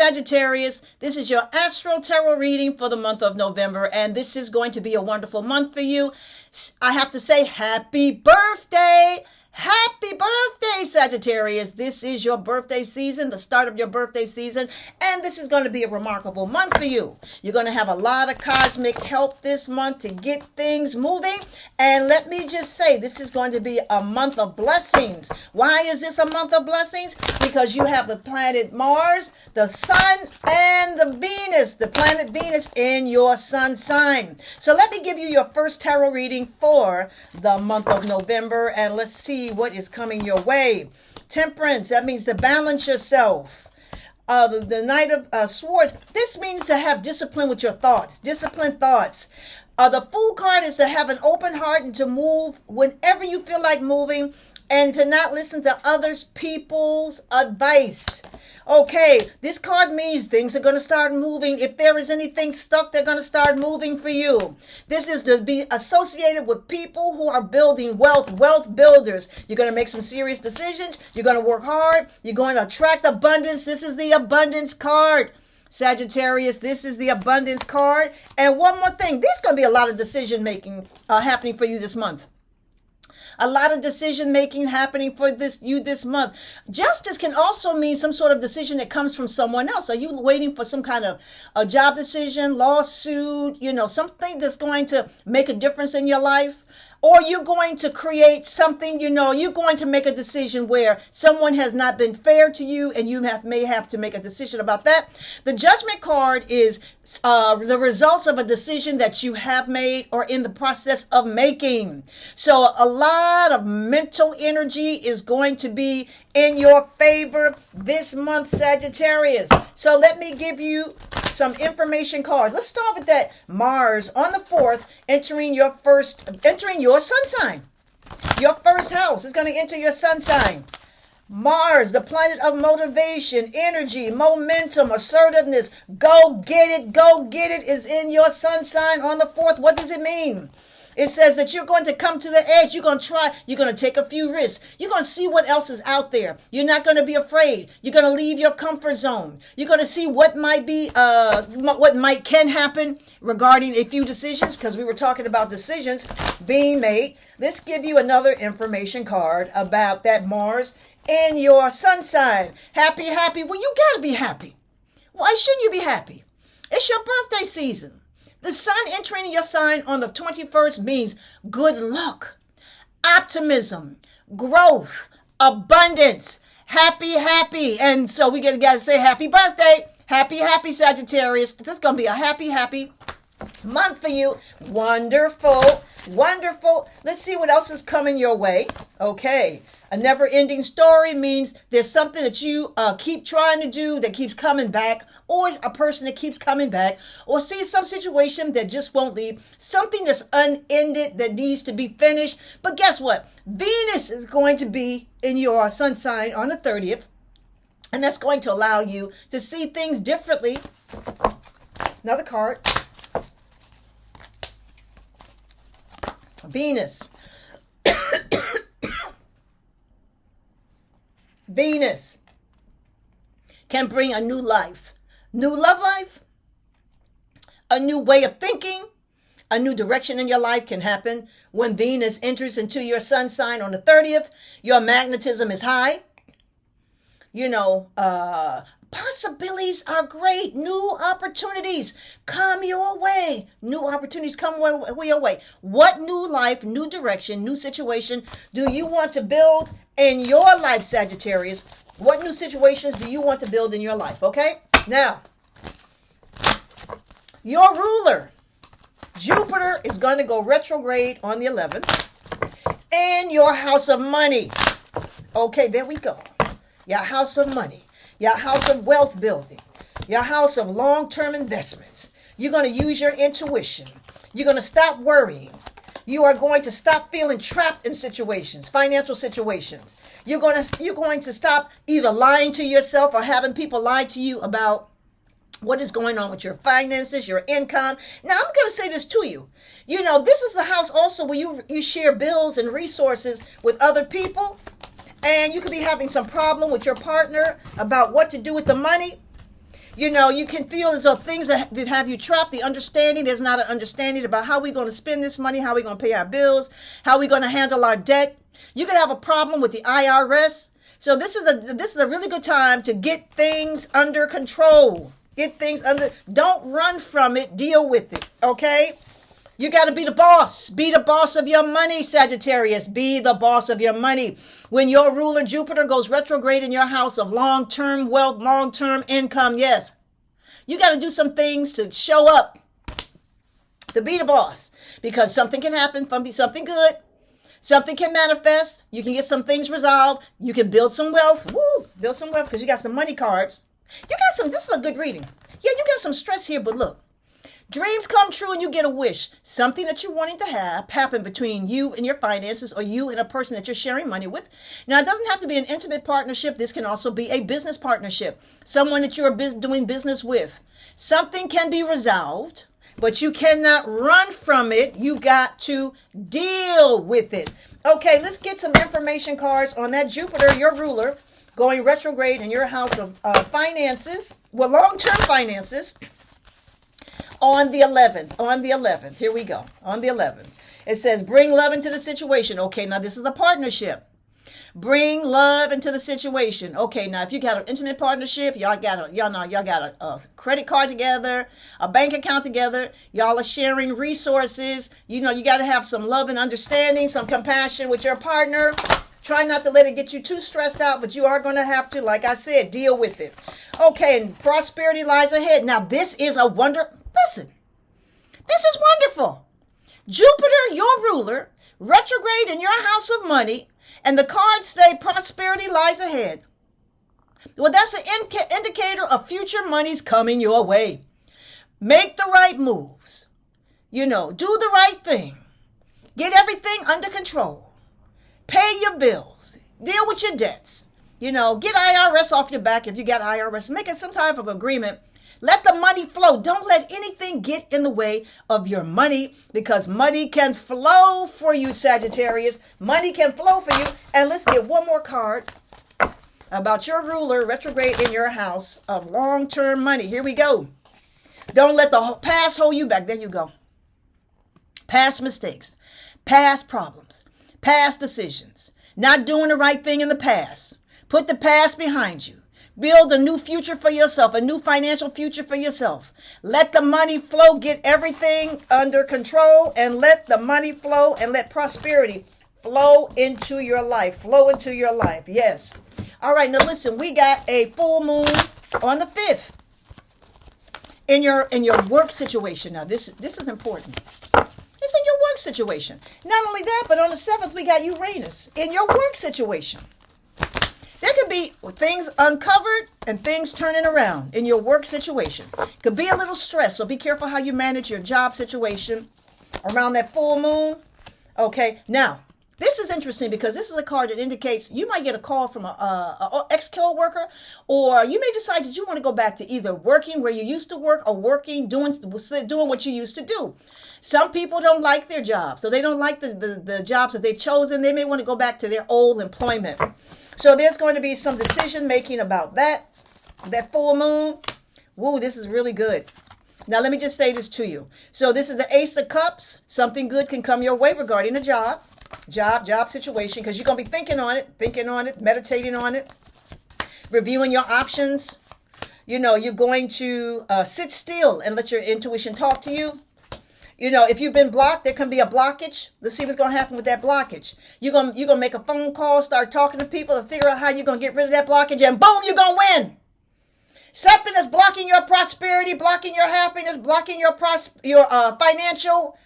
Sagittarius. This is your Astro Tarot reading for the month of November, and this is going to be a wonderful month for you. I have to say happy birthday. Happy birthday, Sagittarius. This is your birthday season, the start of your birthday season, and this is going to be a remarkable month for you. You're going to have a lot of cosmic help this month to get things moving, and let me just say, this is going to be a month of blessings. Why is this a month of blessings? Because you have the planet Mars, the Sun, and the Venus, the planet Venus in your sun sign. So let me give you your first tarot reading for the month of November, and let's see what is coming your way. Temperance, that means to balance yourself. The Knight of Swords, this means to have discipline with your thoughts, disciplined thoughts. The Fool card is to have an open heart and to move whenever you feel like moving, and to not listen to others people's advice. Okay, this card means things are going to start moving. If there is anything stuck, they're going to start moving for you. This is to be associated with people who are building wealth builders. You're going to make some serious decisions. You're going to work hard. You're going to attract abundance. This is the abundance card. Sagittarius, this is the abundance card. And one more thing, there's going to be a lot of decision making happening for you this month. A lot of decision making happening for you this month. Justice can also mean some sort of decision that comes from someone else. Are you waiting for some kind of a job decision, lawsuit, something that's going to make a difference in your life? Or you're going to create something, you're going to make a decision where someone has not been fair to you, and you may have to make a decision about that. The Judgment card is the results of a decision that you have made or in the process of making. So a lot of mental energy is going to be in your favor this month, Sagittarius. So let me give you some information cards. Let's start with that Mars on the 4th, entering your sun sign. Your first house is going to enter your sun sign. Mars, the planet of motivation, energy, momentum, assertiveness, go get it is in your sun sign on the 4th. What does it mean? It says that you're going to come to the edge. You're going to try. You're going to take a few risks. You're going to see what else is out there. You're not going to be afraid. You're going to leave your comfort zone. You're going to see what can happen regarding a few decisions, because we were talking about decisions being made. Let's give you another information card about that Mars in your sun sign. Happy. Well, you got to be happy. Why shouldn't you be happy? It's your birthday season. The sun entering your sign on the 21st means good luck, optimism, growth, abundance, happy. And so we got to say happy birthday. Happy, Sagittarius. This is going to be a happy month for you. Wonderful. Let's see what else is coming your way. Okay. A never-ending story means there's something that you keep trying to do that keeps coming back, or a person that keeps coming back, or see some situation that just won't leave, something that's unended that needs to be finished. But guess what? Venus is going to be in your sun sign on the 30th, and that's going to allow you to see things differently. Another card. Venus. Venus can bring a new life, new love life, a new way of thinking, a new direction in your life can happen when Venus enters into your sun sign on the 30th. Your magnetism is high. Possibilities are great. New opportunities come your way. Your way. What new life, new direction, new situation do you want to build in your life, Sagittarius? What new situations do you want to build in your life? Okay? Now, your ruler, Jupiter, is going to go retrograde on the 11th in your house of money. Okay, there we go. Your house of money. Your house of wealth building, your house of long-term investments. You're going to use your intuition. You're going to stop worrying. You are going to stop feeling trapped in situations, financial situations. You're going to stop either lying to yourself or having people lie to you about what is going on with your finances, your income. Now, I'm going to say this to you. This is the house also where you share bills and resources with other people. And you could be having some problem with your partner about what to do with the money. You can feel as though things that have you trapped, the understanding, there's not an understanding about how we're going to spend this money, how we're going to pay our bills, how we're going to handle our debt. You could have a problem with the IRS. So this is a really good time to get things under control. Don't run from it, deal with it, okay? You got to be the boss. Be the boss of your money, Sagittarius. Be the boss of your money. When your ruler Jupiter goes retrograde in your house of long-term wealth, long-term income, yes, you got to do some things to show up, to be the boss, because something can happen from something good. Something can manifest. You can get some things resolved. You can build some wealth. Woo, build some wealth because you got some money cards. This is a good reading. Yeah, you got some stress here, but look. Dreams come true and you get a wish. Something that you wanted to have happen between you and your finances, or you and a person that you're sharing money with. Now, it doesn't have to be an intimate partnership. This can also be a business partnership. Someone that you're doing business with. Something can be resolved, but you cannot run from it. You got to deal with it. Okay, let's get some information cards on that Jupiter, your ruler, going retrograde in your house of finances. Well, long-term finances. On the 11th, here we go. On the 11th, it says, bring love into the situation. Okay, now this is a partnership. Bring love into the situation. Okay, now if you got an intimate partnership, y'all got a credit card together, a bank account together. Y'all are sharing resources. You got to have some love and understanding, some compassion with your partner. Try not to let it get you too stressed out, but you are going to have to, like I said, deal with it. Okay, and prosperity lies ahead. Now this is a wonder. Listen, this is wonderful. Jupiter, your ruler, retrograde in your house of money, and the cards say prosperity lies ahead. Well, that's an indicator of future monies coming your way. Make the right moves. Do the right thing. Get everything under control. Pay your bills. Deal with your debts. Get IRS off your back if you got IRS. Make it some type of agreement. Let the money flow. Don't let anything get in the way of your money, because money can flow for you, Sagittarius. Money can flow for you. And let's get one more card about your ruler retrograde in your house of long-term money. Here we go. Don't let the past hold you back. There you go. Past mistakes, past problems, past decisions, not doing the right thing in the past. Put the past behind you. Build a new future for yourself, a new financial future for yourself. Let the money flow. Get everything under control, and let the money flow, and let prosperity flow into your life. Flow into your life. Yes. All right. Now listen, we got a full moon on the 5th in your work situation. Now this is important. It's in your work situation. Not only that, but on the 7th, we got Uranus in your work situation. There could be things uncovered and things turning around in your work situation. Could be a little stress, so be careful how you manage your job situation around that full moon. Okay, now, this is interesting because this is a card that indicates you might get a call from a ex-co-worker, or you may decide that you want to go back to either working where you used to work or working, doing what you used to do. Some people don't like their job, so they don't like the jobs that they've chosen. They may want to go back to their old employment. So there's going to be some decision making about that full moon. Woo, this is really good. Now, let me just say this to you. So this is the Ace of Cups. Something good can come your way regarding a job situation, because you're going to be thinking on it, meditating on it, reviewing your options. You're going to sit still and let your intuition talk to you. If you've been blocked, there can be a blockage. Let's see what's going to happen with that blockage. You're going to make a phone call, start talking to people, and figure out how you're going to get rid of that blockage, and boom, you're going to win. Something that's blocking your prosperity, blocking your happiness, blocking your financial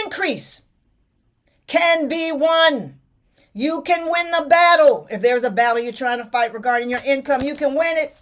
increase can be won. You can win the battle. If there's a battle you're trying to fight regarding your income, you can win it.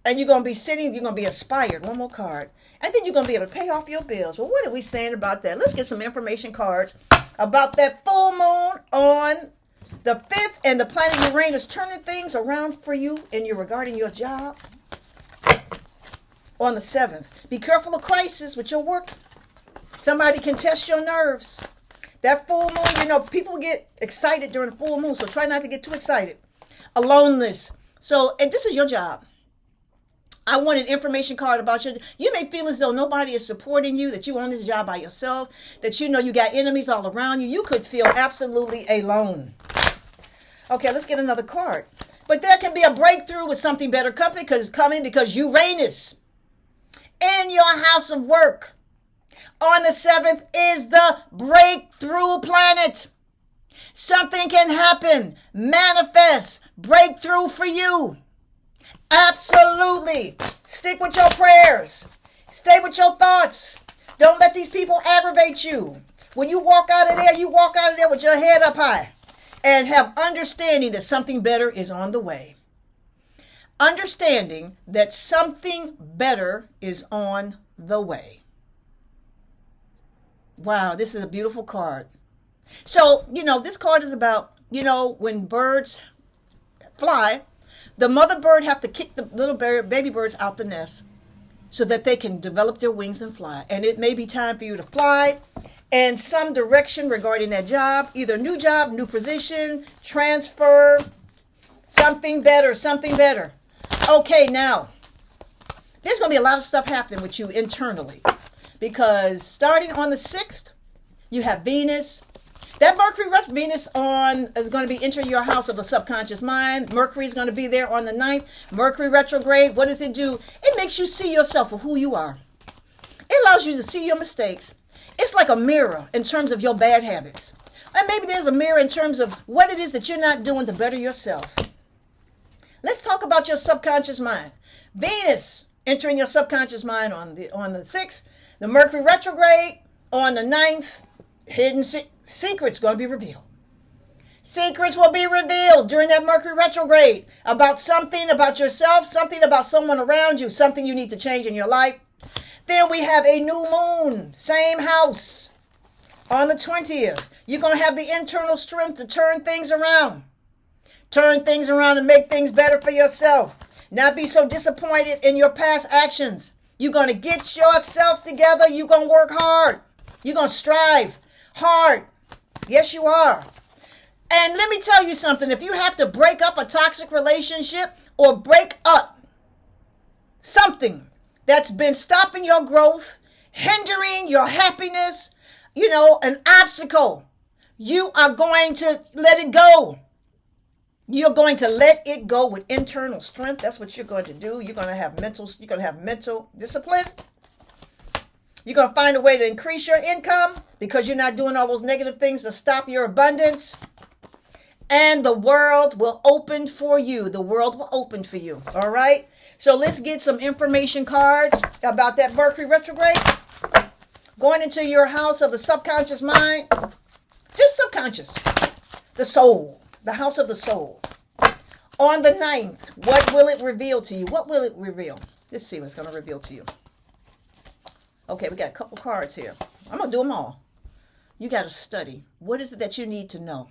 And you're going to be you're going to be inspired. One more card. And then you're going to be able to pay off your bills. Well, what are we saying about that? Let's get some information cards about that full moon on the 5th, and the planet Uranus turning things around for you regarding your job on the 7th. Be careful of crisis with your work. Somebody can test your nerves. That full moon, people get excited during the full moon, so try not to get too excited. Aloneness. So, and this is your job. I want an information card about you. You may feel as though nobody is supporting you, that you're on this job by yourself, that you know you got enemies all around you. You could feel absolutely alone. Okay, let's get another card. But there can be a breakthrough with something better company because Uranus in your house of work on the 7th is the breakthrough planet. Something can happen, manifest, breakthrough for you. Absolutely. Stick with your prayers. Stay with your thoughts. Don't let these people aggravate you. When you walk out of there, you walk out of there with your head up high and have understanding that something better is on the way. Understanding that something better is on the way. Wow, this is a beautiful card. So, this card is about, when birds fly, the mother bird have to kick the little baby birds out the nest so that they can develop their wings and fly. And it may be time for you to fly in some direction regarding that job, either new job, new position, transfer, something better. Okay, now, there's going to be a lot of stuff happening with you internally because starting on the 6th, you have Venus. That Mercury Venus is going to be entering your house of the subconscious mind. Mercury is going to be there on the 9th. Mercury retrograde, what does it do? It makes you see yourself for who you are. It allows you to see your mistakes. It's like a mirror in terms of your bad habits. And maybe there's a mirror in terms of what it is that you're not doing to better yourself. Let's talk about your subconscious mind. Venus entering your subconscious mind on the 6th. The Mercury retrograde on the 9th. Hidden secrets going to be revealed. Secrets will be revealed during that Mercury retrograde about something about yourself, something about someone around you, something you need to change in your life. Then we have a new moon, same house, on the 20th. You're going to have the internal strength to turn things around. Turn things around and make things better for yourself. Not be so disappointed in your past actions. You're going to get yourself together. You're going to work hard. You're going to strive hard. Yes, you are. And let me tell you something. If you have to break up a toxic relationship or break up something that's been stopping your growth, hindering your happiness, an obstacle, you are going to let it go. You're going to let it go with internal strength. That's what you're going to do. You're going to have mental discipline. You're going to find a way to increase your income because you're not doing all those negative things to stop your abundance. And the world will open for you. The world will open for you. All right? So let's get some information cards about that Mercury retrograde. Going into your house of the subconscious mind. Just subconscious. The soul. The house of the soul. On the 9th, what will it reveal to you? What will it reveal? Let's see what it's going to reveal to you. Okay, we got a couple cards here. I'm going to do them all. You got to study. What is it that you need to know?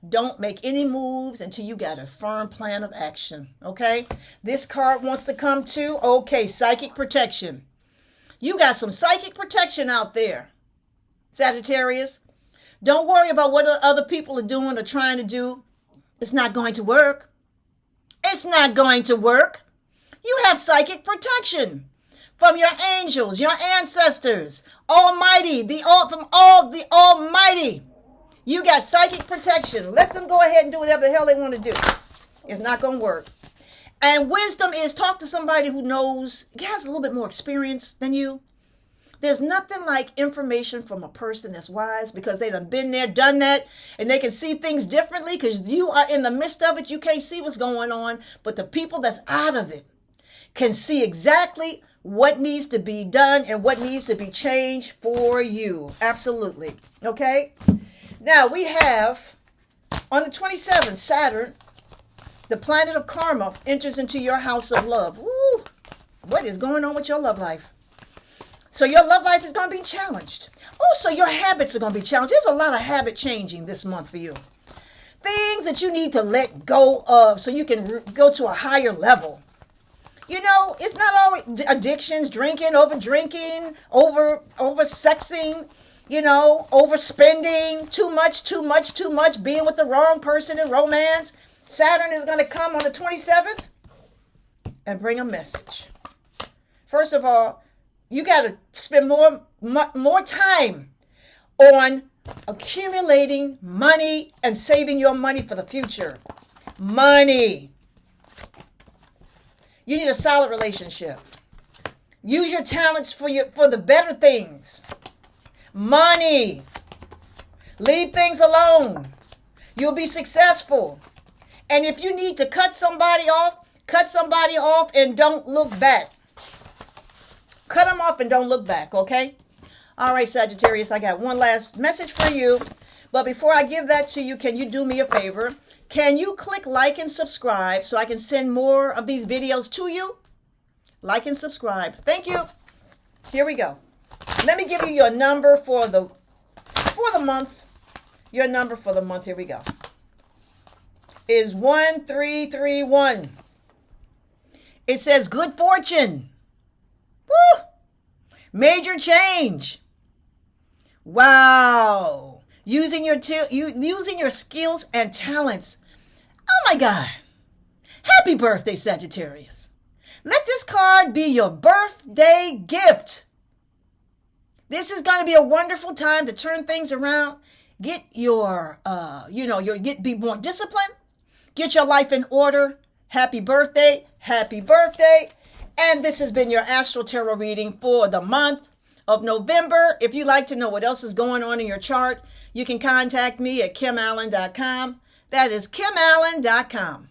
Don't make any moves until you got a firm plan of action. Okay? This card wants to come to, psychic protection. You got some psychic protection out there, Sagittarius. Don't worry about what other people are doing or trying to do. It's not going to work. It's not going to work. You have psychic protection from your angels, your ancestors, Almighty, the Almighty. You got psychic protection. Let them go ahead and do whatever the hell they want to do. It's not going to work. And wisdom is talk to somebody who knows, has a little bit more experience than you. There's nothing like information from a person that's wise because they done been there, done that, and they can see things differently because you are in the midst of it. You can't see what's going on, but the people that's out of it can see exactly what needs to be done and what needs to be changed for you. Absolutely. Okay? Now we have on the 27th, Saturn, the planet of karma, enters into your house of love. Woo! What is going on with your love life? So your love life is going to be challenged. Also, your habits are going to be challenged. There's a lot of habit changing this month for you. Things that you need to let go of so you can go to a higher level. It's not always addictions, drinking, over sexing, overspending, too much, being with the wrong person in romance. Saturn is going to come on the 27th and bring a message. First of all, you got to spend more time on accumulating money and saving your money for the future. Money. You need a solid relationship. Use your talents for the better things. Money. Leave things alone. You'll be successful. And if you need to cut somebody off and don't look back. Cut them off and don't look back, okay? All right, Sagittarius, I got one last message for you. But before I give that to you, can you do me a favor? Can you click like and subscribe so I can send more of these videos to you? Like and subscribe. Thank you. Here we go. Let me give you your number for the month. Your number for the month, here we go, is 1331. It says good fortune. Woo! Major change. Wow. Using your skills and talents. Oh my God. Happy birthday, Sagittarius. Let this card be your birthday gift. This is going to be a wonderful time to turn things around. Get your, be more disciplined. Get your life in order. Happy birthday. Happy birthday. And this has been your Astral Tarot reading for the month of November. If you'd like to know what else is going on in your chart, you can contact me at kimallen.com. That is kimallen.com.